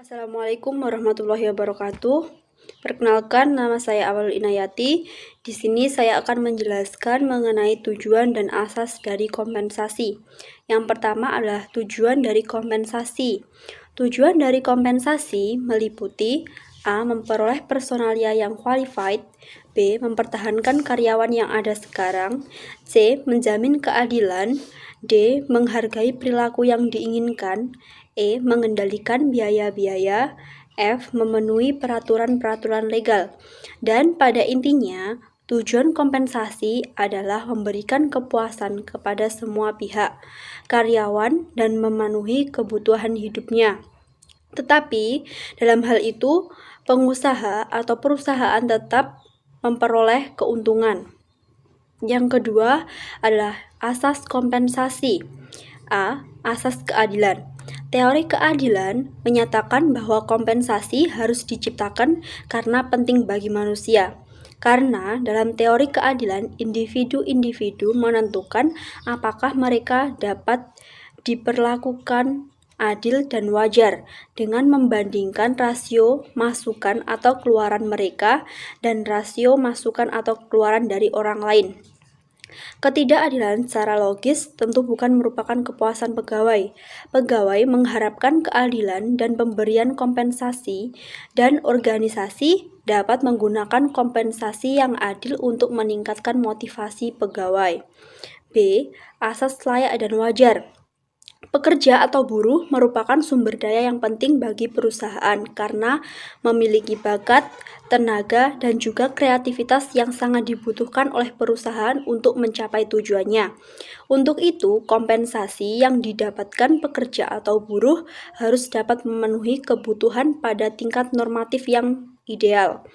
Assalamualaikum warahmatullahi wabarakatuh. Perkenalkan, nama saya Awalul Inayati. Di sini saya akan menjelaskan mengenai tujuan dan asas dari kompensasi. Yang pertama adalah tujuan dari kompensasi. Tujuan dari kompensasi meliputi A. Memperoleh personalia yang qualified, B. Mempertahankan karyawan yang ada sekarang, C. Menjamin keadilan, D. Menghargai perilaku yang diinginkan, E. Mengendalikan biaya-biaya, F. Memenuhi peraturan-peraturan legal. Dan pada intinya, tujuan kompensasi adalah memberikan kepuasan kepada semua pihak, karyawan, dan memenuhi kebutuhan hidupnya. Tetapi, dalam hal itu, pengusaha atau perusahaan tetap memperoleh keuntungan. Yang kedua adalah asas kompensasi. A. Asas keadilan. Teori keadilan menyatakan bahwa kompensasi harus diciptakan karena penting bagi manusia. Karena dalam teori keadilan, individu-individu menentukan apakah mereka dapat diperlakukan adil dan wajar dengan membandingkan rasio masukan atau keluaran mereka dan rasio masukan atau keluaran dari orang lain. Ketidakadilan secara logis tentu bukan merupakan kepuasan pegawai. Pegawai mengharapkan keadilan dan pemberian kompensasi, dan organisasi dapat menggunakan kompensasi yang adil untuk meningkatkan motivasi pegawai. B. Asas layak dan wajar. Pekerja atau buruh merupakan sumber daya yang penting bagi perusahaan karena memiliki bakat, tenaga, dan juga kreativitas yang sangat dibutuhkan oleh perusahaan untuk mencapai tujuannya. Untuk itu, kompensasi yang didapatkan pekerja atau buruh harus dapat memenuhi kebutuhan pada tingkat normatif yang ideal.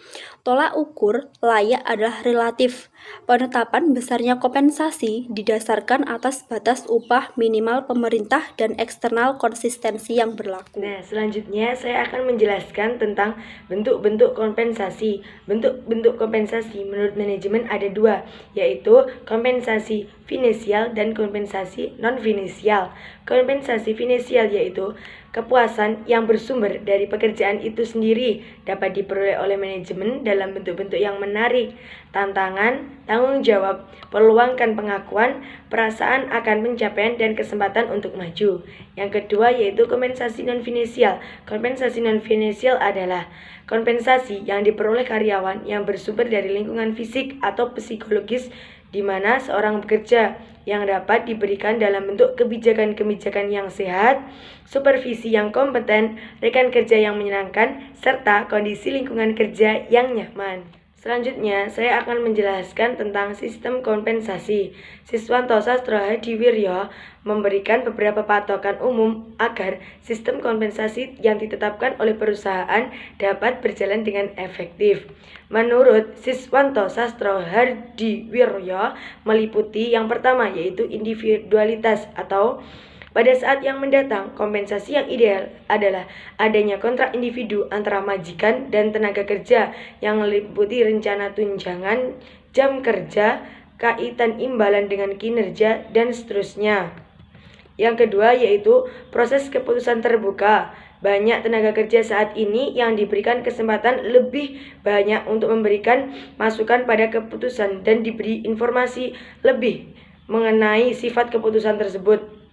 Tolak ukur layak adalah relatif. Penetapan besarnya kompensasi didasarkan atas batas upah minimal pemerintah dan eksternal konsistensi yang berlaku. Nah, selanjutnya saya akan menjelaskan tentang bentuk-bentuk kompensasi. Bentuk-bentuk kompensasi menurut manajemen ada dua, yaitu kompensasi finansial dan kompensasi non-finansial. Kompensasi finansial yaitu kepuasan yang bersumber dari pekerjaan itu sendiri, dapat diperoleh oleh manajemen dalam bentuk-bentuk yang menarik, tantangan, tanggung jawab, peluang dan pengakuan, perasaan akan pencapaian dan kesempatan untuk maju. Yang kedua yaitu kompensasi non-finansial. Kompensasi non-finansial adalah kompensasi yang diperoleh karyawan yang bersumber dari lingkungan fisik atau psikologis di mana seorang bekerja, yang dapat diberikan dalam bentuk kebijakan-kebijakan yang sehat, supervisi yang kompeten, rekan kerja yang menyenangkan, serta kondisi lingkungan kerja yang nyaman. Selanjutnya, saya akan menjelaskan tentang sistem kompensasi. Siswanto Sastro Hadiwiryo memberikan beberapa patokan umum agar sistem kompensasi yang ditetapkan oleh perusahaan dapat berjalan dengan efektif. Menurut Siswanto Sastro Hadiwiryo, meliputi yang pertama yaitu individualitas atau pada saat yang mendatang, kompensasi yang ideal adalah adanya kontrak individu antara majikan dan tenaga kerja yang meliputi rencana tunjangan, jam kerja, kaitan imbalan dengan kinerja, dan seterusnya. Yang kedua yaitu proses keputusan terbuka. Banyak tenaga kerja saat ini yang diberikan kesempatan lebih banyak untuk memberikan masukan pada keputusan dan diberi informasi lebih mengenai sifat keputusan tersebut.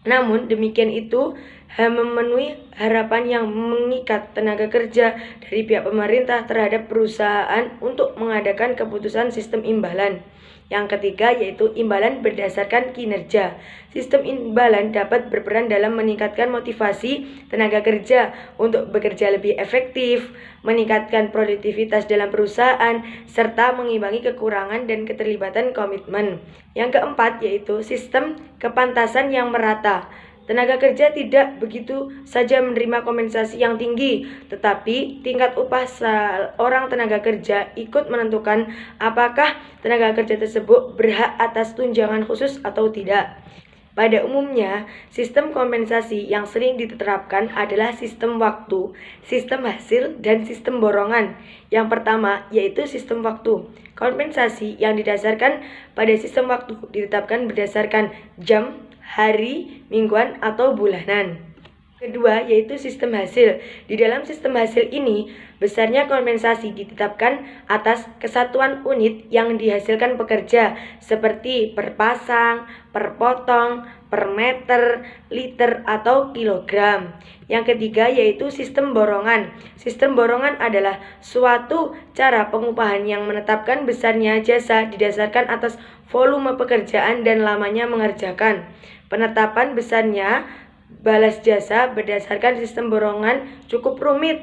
Namun demikian itu memenuhi harapan yang mengikat tenaga kerja dari pihak pemerintah terhadap perusahaan untuk mengadakan keputusan sistem imbalan. Yang ketiga yaitu imbalan berdasarkan kinerja. Sistem imbalan dapat berperan dalam meningkatkan motivasi tenaga kerja untuk bekerja lebih efektif, meningkatkan produktivitas dalam perusahaan, serta mengimbangi kekurangan dan keterlibatan komitmen. Yang keempat yaitu sistem kepantasan yang merata. Tenaga kerja tidak begitu saja menerima kompensasi yang tinggi, tetapi tingkat upah seorang tenaga kerja ikut menentukan apakah tenaga kerja tersebut berhak atas tunjangan khusus atau tidak. Pada umumnya, sistem kompensasi yang sering diterapkan adalah sistem waktu, sistem hasil, dan sistem borongan. Yang pertama yaitu sistem waktu. Kompensasi yang didasarkan pada sistem waktu ditetapkan berdasarkan jam, hari, mingguan, atau bulanan. Kedua, yaitu sistem hasil. Di dalam sistem hasil ini, besarnya kompensasi ditetapkan atas kesatuan unit yang dihasilkan pekerja, seperti per pasang, per potong, per meter, liter, atau kilogram. Yang ketiga, yaitu sistem borongan. Sistem borongan adalah suatu cara pengupahan yang menetapkan besarnya jasa didasarkan atas volume pekerjaan dan lamanya mengerjakan. Penetapan besarnya balas jasa berdasarkan sistem borongan cukup rumit,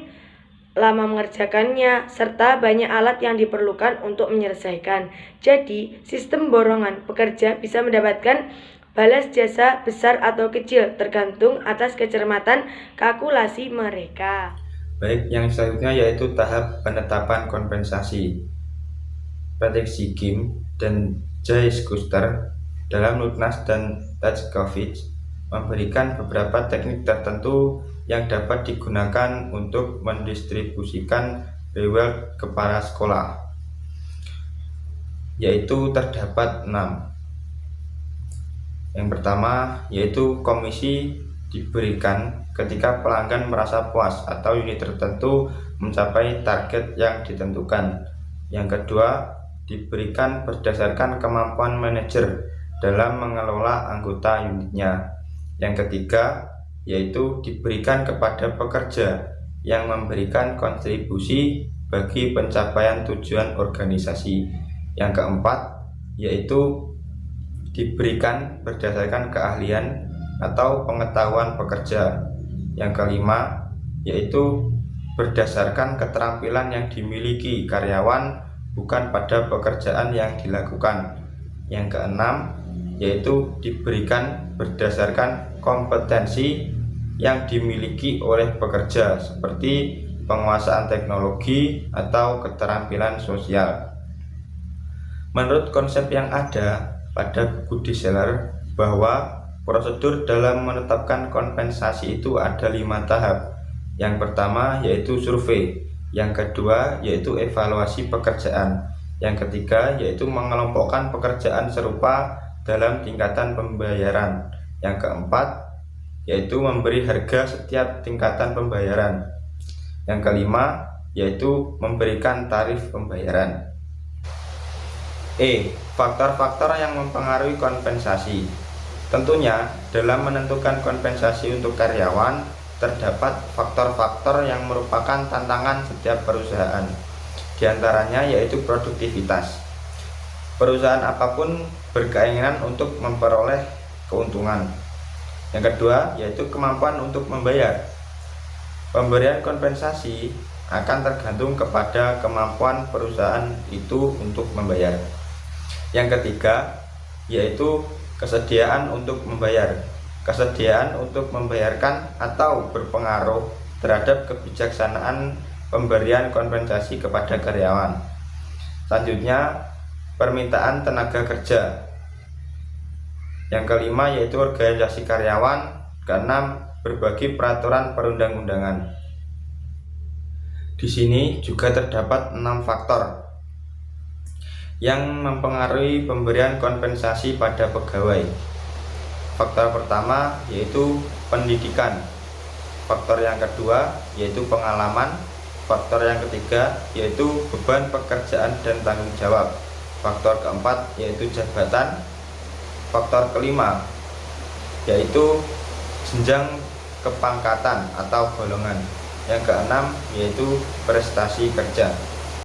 lama mengerjakannya, serta banyak alat yang diperlukan untuk menyelesaikan. Jadi, sistem borongan pekerja bisa mendapatkan balas jasa besar atau kecil tergantung atas kecermatan kalkulasi mereka. Baik, yang selanjutnya yaitu tahap penetapan kompensasi. Prediksi Kim dan Jay Schuster dalam Lucknas dan Tachkovich memberikan beberapa teknik tertentu yang dapat digunakan untuk mendistribusikan reward kepada sekolah, yaitu terdapat 6. Yang pertama yaitu komisi diberikan ketika pelanggan merasa puas atau unit tertentu mencapai target yang ditentukan. Yang kedua, diberikan berdasarkan kemampuan manajer dalam mengelola anggota unitnya. Yang ketiga, yaitu diberikan kepada pekerja yang memberikan kontribusi bagi pencapaian tujuan organisasi. Yang keempat, yaitu diberikan berdasarkan keahlian atau pengetahuan pekerja. Yang kelima, yaitu berdasarkan keterampilan yang dimiliki karyawan, bukan pada pekerjaan yang dilakukan. Yang keenam, yaitu diberikan berdasarkan kompetensi yang dimiliki oleh pekerja, seperti penguasaan teknologi atau keterampilan sosial. Menurut konsep yang ada pada buku Desailly, bahwa prosedur dalam menetapkan kompensasi itu ada 5 tahap. Yang pertama yaitu survei, yang kedua yaitu evaluasi pekerjaan, yang ketiga yaitu mengelompokkan pekerjaan serupa dalam tingkatan pembayaran, yang keempat yaitu memberi harga setiap tingkatan pembayaran, yang kelima yaitu memberikan tarif pembayaran. Faktor-faktor yang mempengaruhi kompensasi. Tentunya dalam menentukan kompensasi untuk karyawan terdapat faktor-faktor yang merupakan tantangan setiap perusahaan. Di antaranya yaitu produktivitas. Perusahaan apapun berkeinginan untuk memperoleh keuntungan. Yang kedua yaitu kemampuan untuk membayar. Pemberian kompensasi akan tergantung kepada kemampuan perusahaan itu untuk membayar. Yang ketiga yaitu kesediaan untuk membayar. Kesediaan untuk membayarkan atau berpengaruh terhadap kebijaksanaan pemberian kompensasi kepada karyawan. Selanjutnya, permintaan tenaga kerja. Yang kelima yaitu organisasi karyawan. Keenam, berbagai peraturan perundang-undangan. Di sini juga terdapat 6 faktor yang mempengaruhi pemberian kompensasi pada pegawai. Faktor pertama yaitu pendidikan. Faktor yang kedua yaitu pengalaman. Faktor yang ketiga yaitu beban pekerjaan dan tanggung jawab. Faktor keempat yaitu jabatan. Faktor kelima yaitu jenjang kepangkatan atau golongan. Yang keenam yaitu prestasi kerja.